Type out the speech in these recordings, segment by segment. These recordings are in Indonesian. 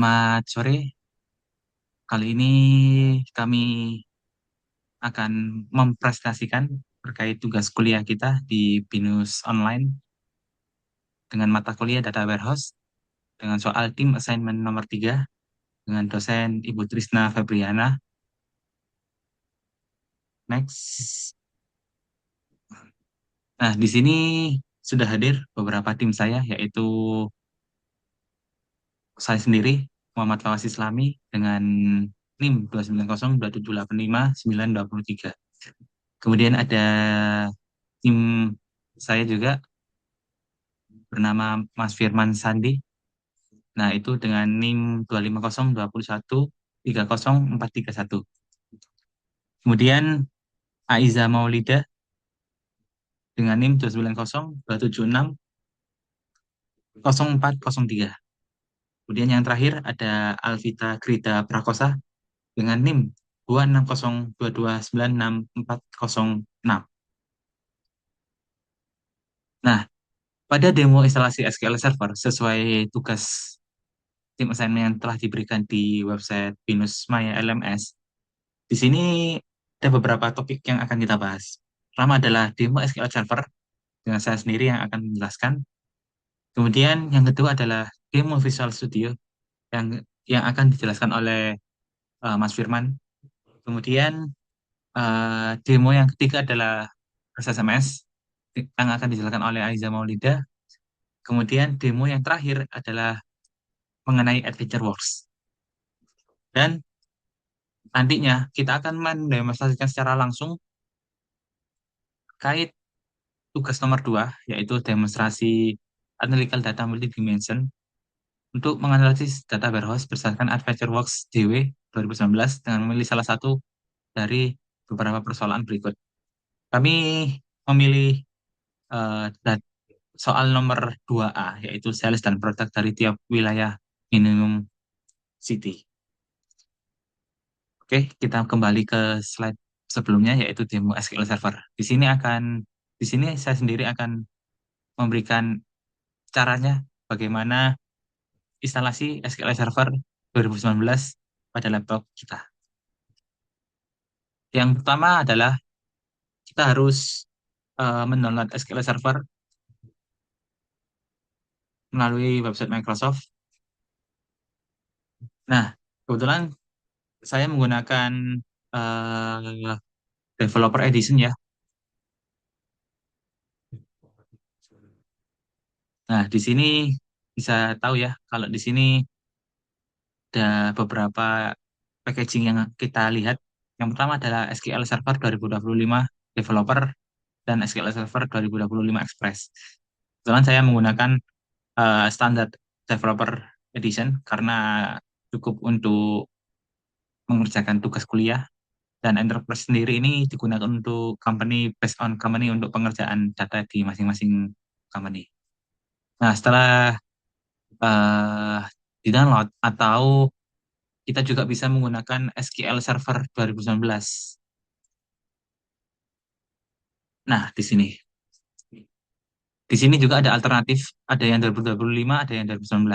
Selamat sore. Kali ini kami akan mempresentasikan terkait tugas kuliah kita di BINUS Online dengan mata kuliah Data Warehouse dengan soal tim assignment nomor 3 dengan dosen Ibu Trisna Febriana. Next. Nah, di sini sudah hadir beberapa tim saya, yaitu saya sendiri, Muhammad Lawas Islami, dengan NIM 29027859223. Kemudian ada tim saya juga bernama Mas Firman Sandi. Nah, itu dengan NIM 25021300431. Kemudian Aiza Maulida dengan NIM 2902760400403. Kemudian yang terakhir ada Alvita Grita Prakosa dengan NIM 26022296406. Nah, pada demo instalasi SQL Server sesuai tugas tim assignment yang telah diberikan di website Binus Maya LMS, di sini ada beberapa topik yang akan kita bahas. Pertama adalah demo SQL Server dengan saya sendiri yang akan menjelaskan. Kemudian yang kedua adalah demo Visual Studio yang akan dijelaskan oleh Mas Firman. Kemudian demo yang ketiga adalah SMS yang akan dijelaskan oleh Aiza Maulida. Kemudian demo yang terakhir adalah mengenai Adventure Works. Dan nantinya kita akan mendemonstrasikan secara langsung terkait tugas nomor 2, yaitu demonstrasi Analytical Data Multidimension untuk menganalisis data warehouse berdasarkan AdventureWorks DW 2019 dengan memilih salah satu dari beberapa persoalan berikut. Kami memilih soal nomor 2A, yaitu sales dan produk dari tiap wilayah minimum city. Oke, kita kembali ke slide sebelumnya, yaitu demo SQL Server. Di sini saya sendiri akan memberikan caranya bagaimana instalasi SQL Server 2019 pada laptop kita. Yang pertama adalah kita harus mendownload SQL Server melalui website Microsoft. Nah, kebetulan saya menggunakan uh, Developer Edition ya. Nah, di sini bisa tahu ya, kalau di sini ada beberapa packaging yang kita lihat. Yang pertama adalah SQL Server 2025 Developer dan SQL Server 2025 Express. Kebetulan saya menggunakan standar Developer Edition karena cukup untuk mengerjakan tugas kuliah, dan Enterprise sendiri ini digunakan untuk company based on company untuk pengerjaan data di masing-masing company. Nah, setelah uh, di-download atau kita juga bisa menggunakan SQL Server 2019. Nah, di sini. Di sini juga ada alternatif, ada yang 2025, ada yang 2019.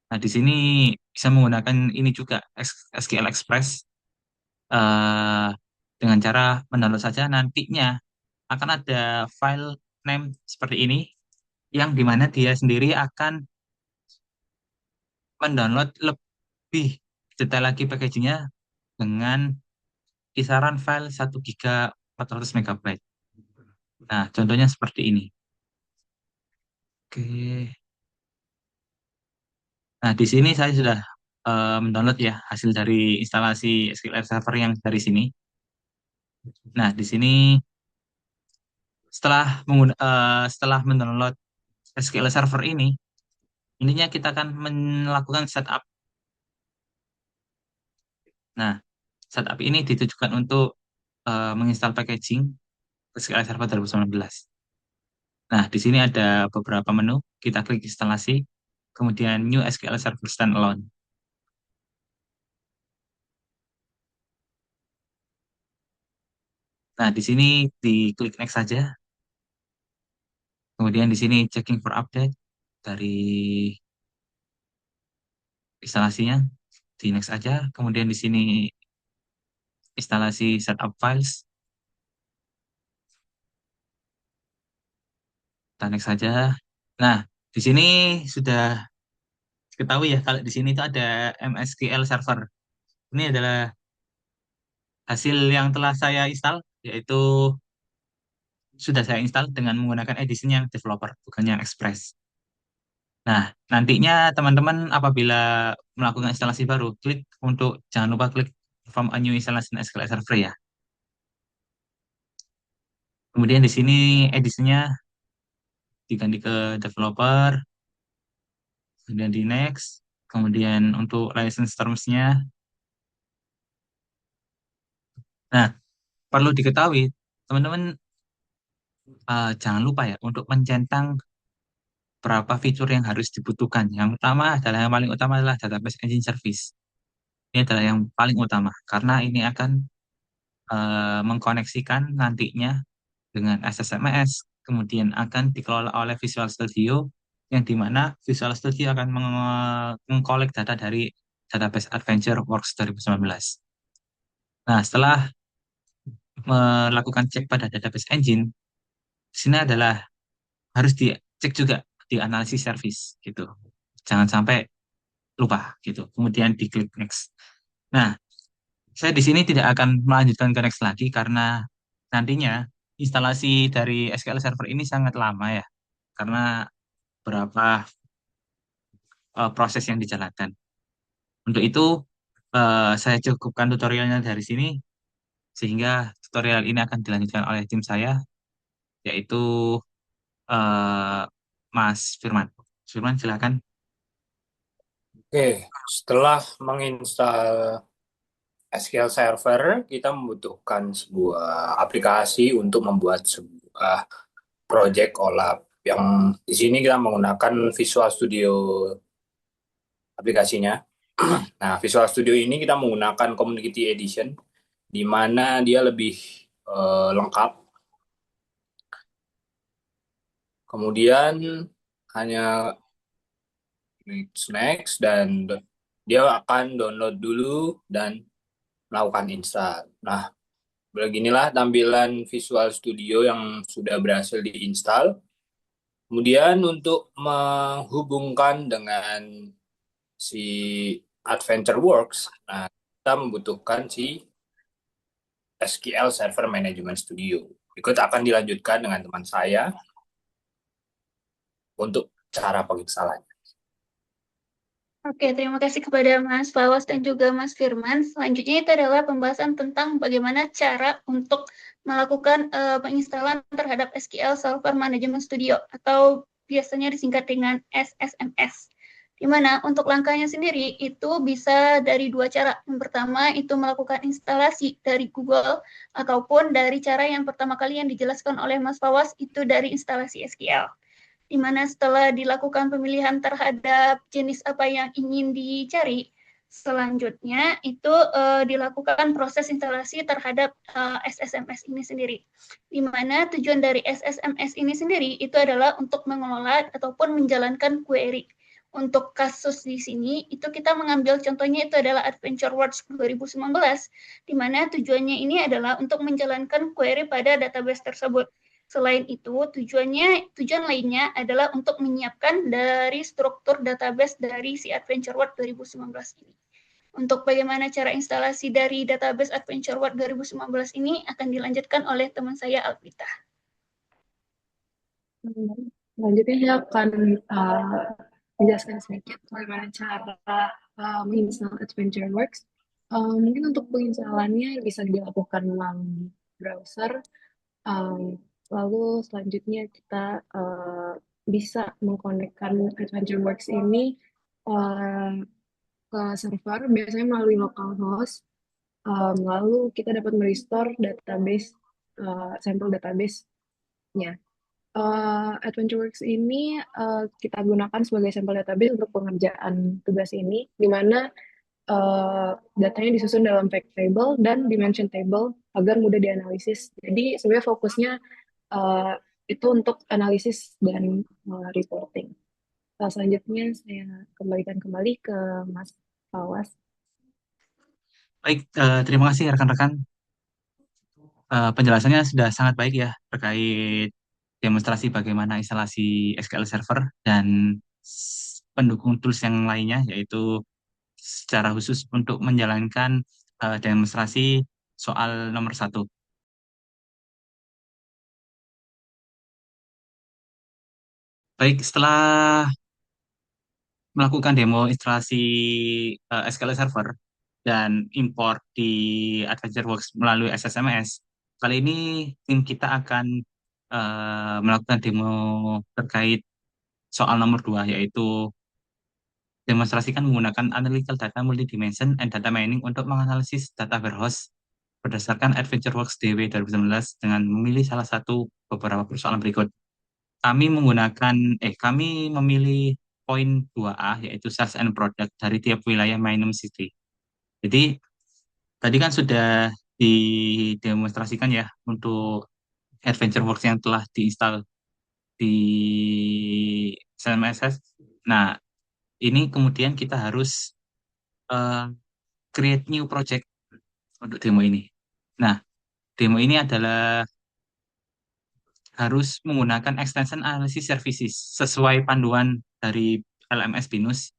Nah, di sini bisa menggunakan ini juga SQL Express eh, dengan cara mendownload saja. Nantinya akan ada file name seperti ini yang dimana dia sendiri akan mendownload lebih detail lagi packagingnya dengan kisaran file 1 giga 400 megabyte. Nah, contohnya seperti ini. Oke. Nah, di sini saya sudah mendownload ya hasil dari instalasi SQL Server yang dari sini. Nah, di sini setelah mendownload SQL Server ini, intinya kita akan melakukan setup. Nah, setup ini ditujukan untuk menginstal packaging SQL Server 2019. Nah, di sini ada beberapa menu. Kita klik instalasi, kemudian New SQL Server Standalone. Nah, di sini diklik next saja. Kemudian di sini checking for update dari instalasinya di next aja. Kemudian di sini instalasi setup files, kita next saja. Nah, di sini sudah ketahui ya kalau di sini itu ada MSQL Server. Ini adalah hasil yang telah saya install, yaitu sudah saya install dengan menggunakan edition yang developer, bukan yang Express. Nah, nantinya teman-teman apabila melakukan instalasi baru, jangan lupa klik from a new installation SQL Server ya. Kemudian di sini edisinya diganti ke developer, kemudian di next, kemudian untuk license terms-nya. Nah, perlu diketahui, teman-teman jangan lupa ya untuk mencentang berapa fitur yang harus dibutuhkan. Yang paling utama adalah database engine service. Ini adalah yang paling utama karena ini akan mengkoneksikan nantinya dengan SSMS, kemudian akan dikelola oleh Visual Studio, yang dimana Visual Studio akan mengkolek data dari database Adventure Works 2019. Nah, setelah melakukan cek pada database engine, di sini adalah harus dicek juga di analisis service gitu. Jangan sampai lupa gitu. Kemudian diklik next. Nah, saya di sini tidak akan melanjutkan ke next lagi karena nantinya instalasi dari SQL Server ini sangat lama ya. Karena berapa proses yang dijalankan. Untuk itu, saya cukupkan tutorialnya dari sini, sehingga tutorial ini akan dilanjutkan oleh tim saya, yaitu eh, Mas Firman. Firman, silakan. Oke, setelah menginstal SQL Server, kita membutuhkan sebuah aplikasi untuk membuat sebuah project OLAP. Yang di sini kita menggunakan Visual Studio aplikasinya. Nah, Visual Studio ini kita menggunakan Community Edition, di mana dia lebih lengkap. Kemudian hanya next dan dia akan download dulu dan melakukan install. Nah, beginilah tampilan Visual Studio yang sudah berhasil diinstal. Kemudian untuk menghubungkan dengan si AdventureWorks, nah kita membutuhkan si SQL Server Management Studio. Berikut akan dilanjutkan dengan teman saya untuk cara penginstalan. Oke, terima kasih kepada Mas Fawas dan juga Mas Firman. Selanjutnya itu adalah pembahasan tentang bagaimana cara untuk melakukan penginstalan terhadap SQL Server Management Studio atau biasanya disingkat dengan SSMS. Di mana untuk langkahnya sendiri itu bisa dari dua cara. Yang pertama itu melakukan instalasi dari Google ataupun dari cara yang pertama kali yang dijelaskan oleh Mas Fawas itu dari instalasi SQL, di mana setelah dilakukan pemilihan terhadap jenis apa yang ingin dicari, selanjutnya itu dilakukan proses instalasi terhadap SSMS ini sendiri. Di mana tujuan dari SSMS ini sendiri itu adalah untuk mengelola ataupun menjalankan query. Untuk kasus di sini, itu kita mengambil contohnya itu adalah AdventureWorks 2019, di mana tujuannya ini adalah untuk menjalankan query pada database tersebut. Selain itu, tujuan lainnya adalah untuk menyiapkan dari struktur database dari si Adventure World 2019 ini. Untuk bagaimana cara instalasi dari database Adventure World 2019 ini akan dilanjutkan oleh teman saya Alvita. Selanjutnya saya akan menjelaskan sedikit bagaimana cara menginstal AdventureWorks. Mungkin untuk penginstalannya bisa dilakukan melalui browser. Lalu selanjutnya kita bisa mengkonekkan AdventureWorks ini ke server, biasanya melalui localhost. Lalu kita dapat merestore database, sampel database-nya. AdventureWorks ini kita gunakan sebagai sampel database untuk pengerjaan tugas ini, di mana datanya disusun dalam fact table dan dimension table agar mudah dianalisis. Jadi sebenarnya fokusnya itu untuk analisis dan reporting. Selanjutnya saya kembalikan kembali ke Mas Fawas. Baik, terima kasih rekan-rekan. Penjelasannya sudah sangat baik ya terkait demonstrasi bagaimana instalasi SQL Server dan pendukung tools yang lainnya, yaitu secara khusus untuk menjalankan demonstrasi soal nomor satu. Baik, setelah melakukan demo instalasi SQL Server dan import di AdventureWorks melalui SSMS, kali ini tim kita akan melakukan demo terkait soal nomor dua, yaitu demonstrasikan menggunakan analytical data multidimension and data mining untuk menganalisis data warehouse berdasarkan AdventureWorks DW 2019 dengan memilih salah satu beberapa persoalan berikut. Kami memilih poin 2A, yaitu sales and product dari tiap wilayah minimum city. Jadi tadi kan sudah didemonstrasikan ya untuk AdventureWorks yang telah diinstal di CMSS. Nah, ini kemudian kita harus eh, create new project untuk demo ini. Nah, demo ini adalah harus menggunakan extension analysis services sesuai panduan dari LMS Binus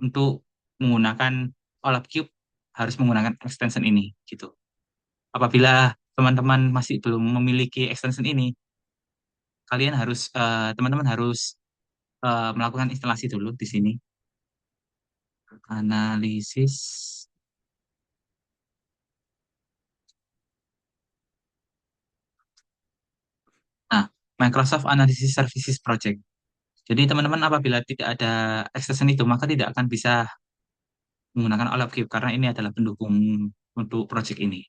untuk menggunakan OLAP Cube harus menggunakan extension ini gitu. Apabila teman-teman masih belum memiliki extension ini, teman-teman harus melakukan instalasi dulu di sini. Analisis. Nah, Microsoft Analysis Services Project. Jadi teman-teman apabila tidak ada extension itu, maka tidak akan bisa menggunakan OLAP Cube karena ini adalah pendukung untuk project ini.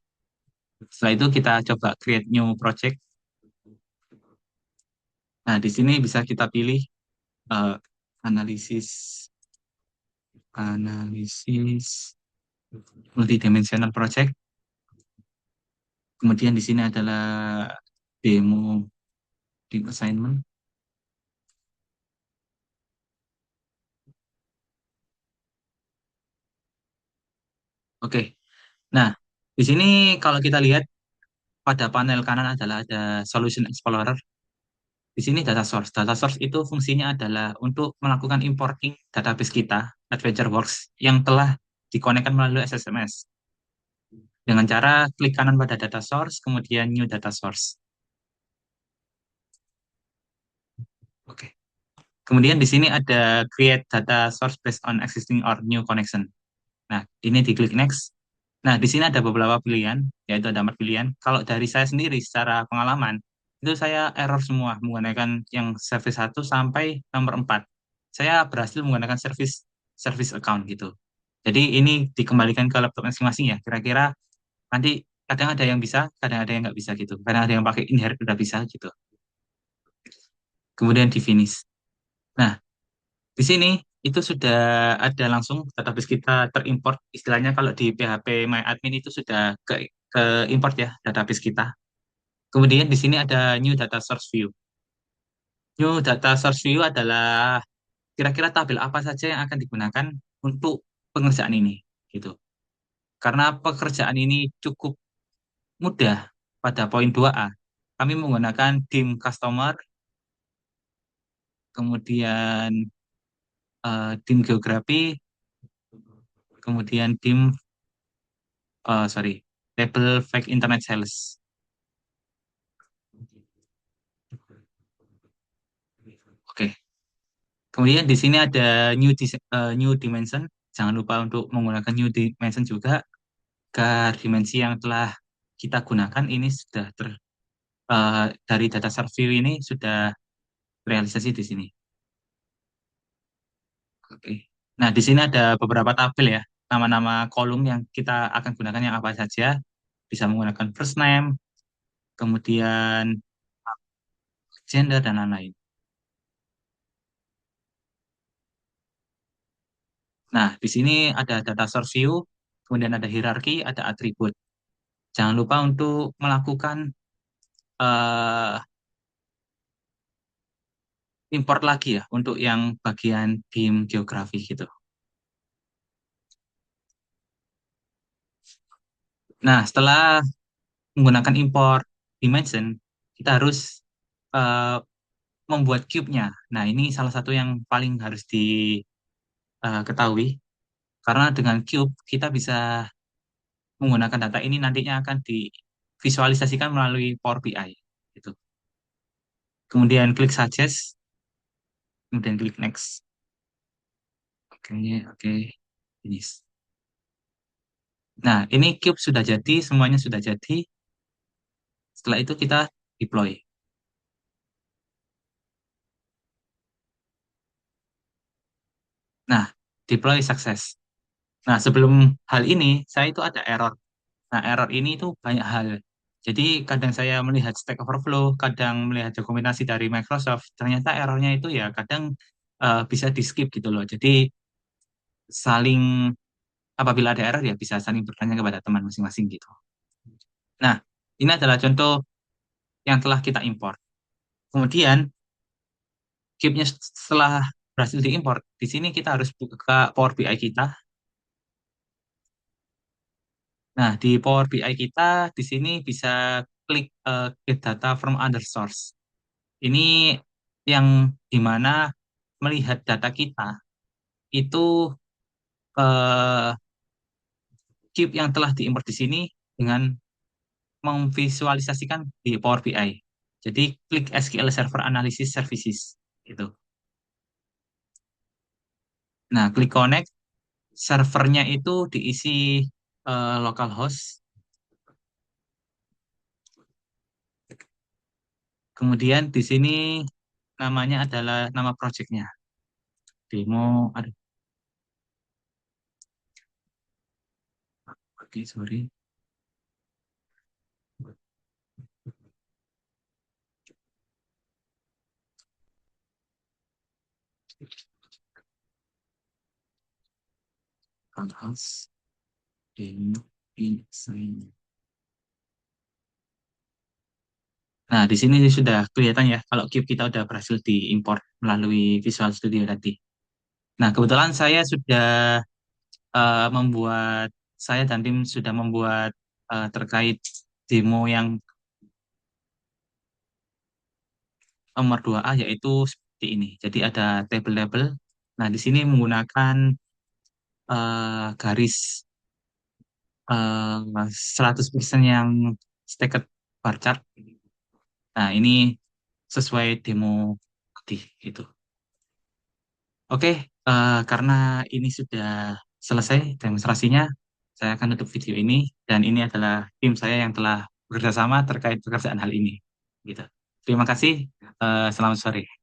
Setelah itu kita coba create new project. Nah, di sini bisa kita pilih eh, analisis analisis multidimensional project. Kemudian di sini adalah demo team assignment. Oke. Nah, di sini kalau kita lihat pada panel kanan adalah ada Solution Explorer. Di sini data source. Data source itu fungsinya adalah untuk melakukan importing database kita, AdventureWorks, yang telah dikonekkan melalui SSMS. Dengan cara klik kanan pada data source, kemudian new data source. Oke. Kemudian di sini ada create data source based on existing or new connection. Nah, ini diklik next. Nah, di sini ada beberapa pilihan, yaitu ada 4 pilihan. Kalau dari saya sendiri secara pengalaman, itu saya error semua menggunakan yang service 1 sampai nomor 4. Saya berhasil menggunakan service account gitu. Jadi ini dikembalikan ke laptop masing-masing ya. Kira-kira nanti kadang ada yang bisa, kadang ada yang nggak bisa gitu. Kadang ada yang pakai inherit udah bisa gitu. Kemudian di finish. Nah, di sini itu sudah ada langsung database kita terimport. Istilahnya kalau di PHP MyAdmin itu sudah ke import ya database kita. Kemudian di sini ada new data source view. New data source view adalah kira-kira tabel apa saja yang akan digunakan untuk pengerjaan ini gitu. Karena pekerjaan ini cukup mudah pada poin 2A. Kami menggunakan dim customer, kemudian dim geografi, kemudian label fake internet sales. Oke. Kemudian di sini ada new dimension. Jangan lupa untuk menggunakan new dimension juga. Agar dimensi yang telah kita gunakan ini sudah dari data survey ini sudah realisasi di sini. Oke. Nah, di sini ada beberapa tabel ya, nama-nama kolom yang kita akan gunakan yang apa saja. Bisa menggunakan first name, kemudian gender dan lain-lain. Nah, di sini ada data source view, kemudian ada hierarki, ada atribut. Jangan lupa untuk melakukan eh, import lagi ya untuk yang bagian BIM geografi gitu. Nah, setelah menggunakan import dimension, kita harus eh, membuat cube-nya. Nah, ini salah satu yang paling harus diketahui, karena dengan cube kita bisa menggunakan data ini nantinya akan divisualisasikan melalui Power BI. Gitu. Kemudian klik suggest, kemudian klik next. Oke, oke. Finish. Nah, ini cube sudah jadi, semuanya sudah jadi. Setelah itu kita deploy. Nah, deploy sukses. Nah, sebelum hal ini, saya itu ada error. Nah, error ini itu banyak hal. Jadi, kadang saya melihat Stack Overflow, kadang melihat dokumentasi dari Microsoft, ternyata errornya itu ya kadang bisa di-skip gitu loh. Jadi, saling, apabila ada error ya bisa saling bertanya kepada teman masing-masing gitu. Nah, ini adalah contoh yang telah kita import. Kemudian, cube-nya setelah berhasil diimpor, di sini kita harus buka Power BI kita. Nah, di Power BI kita, di sini bisa klik get data from other source. Ini yang dimana melihat data kita itu eh, cube yang telah diimport di sini dengan memvisualisasikan di Power BI. Jadi klik SQL Server Analysis Services gitu. Nah, klik connect, servernya itu diisi localhost. Kemudian di sini namanya adalah nama projectnya. Demo, aduh, oke, sorry. Localhost, demo, design. Nah, di sini sudah kelihatan ya kalau cube kita udah berhasil diimport melalui Visual Studio tadi. Nah, kebetulan saya sudah membuat, saya dan tim sudah membuat terkait demo yang nomor 2A yaitu seperti ini. Jadi ada tabel-tabel. Nah, di sini menggunakan garis 100% yang stacked bar chart. Nah, ini sesuai demo tadi gitu. Oke, karena ini sudah selesai demonstrasinya, saya akan tutup video ini dan ini adalah tim saya yang telah bekerja sama terkait pekerjaan hal ini. Gitu. Terima kasih. Selamat sore.